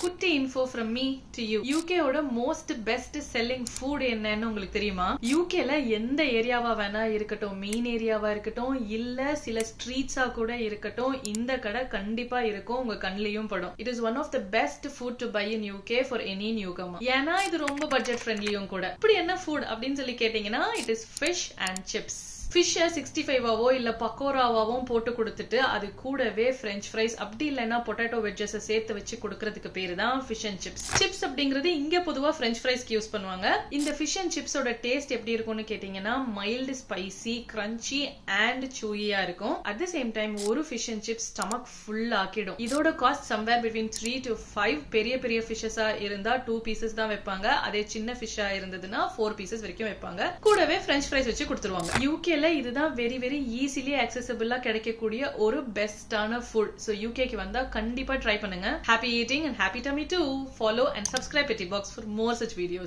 குட்டி info from me to you. UK ஓட most best selling food என்னன்னு உங்களுக்கு தெரியுமா? UKல எந்த ஏரியாவா வேணா இருக்கட்டும், மெயின் ஏரியாவா இருக்கட்டும், இல்ல சில ஸ்ட்ரீட்ஸா கூட இருக்கட்டும், இந்த கடை கண்டிப்பா இருக்கும், உங்க கண்ணிலையும் படும். It is one of the best food to buy in UK for any newcomer. ஏன்னா இது ரொம்ப பட்ஜெட் ஃப்ரெண்ட்லியும் கூட. இப்படி என்ன ஃபுட் அப்படின்னு சொல்லி கேட்டீங்கன்னா, it is fish and chips. Fish 65ஆவோ இல்ல பக்கோராவாவும் போட்டு கொடுத்துட்டு அது கூடவே பிரெஞ்ச் ஃப்ரைஸ் அப்படி இல்லைன்னா பொட்டேட்டோ வெஜ்ஜஸ் சேர்த்து வச்சு கொடுக்கறதுக்கு பேரு தான் ஃபிஷ் அண்ட் சிப்ஸ். சிப்ஸ் அப்படிங்கிறது இங்க பொதுவா பிரெஞ்ச் ஃப்ரைஸ்க்கு யூஸ் பண்ணுவாங்க. இந்த ஃபிஷ் அண்ட் சிப்ஸோட டேஸ்ட் எப்படி இருக்கும்னு கேட்டீங்கன்னா, மைல்டு ஸ்பைசி, கிரன்ச்சி அண்ட் சூயியா இருக்கும். அட் த சேம் டைம் ஒரு fish and chips stomach full ஆக்கிடும். இதோட காஸ்ட் சம்வேர் பிட்வீன் 3 to 5. பெரிய பெரிய ஃபிஷஸா இருந்தா 2 பீசஸ் தான் வைப்பாங்க. அதே சின்ன ஃபிஷ்ஷா இருந்ததுன்னா 4 பீசஸ் வரைக்கும் வைப்பாங்க. கூடவே பிரெஞ்ச் ஃப்ரைஸ் வச்சு கொடுத்துருவாங்க. யூகே இதுதான் வெரி வெரி ஈஸிலி அக்செசிபிளா கிடைக்கக்கூடிய ஒரு பெஸ்டான ஃபுட். சோ யூகேக்கு வந்தா கண்டிப்பா ட்ரை பண்ணுங்க. Happy eating and happy tummy too. Follow and subscribe Petti Box for more such videos.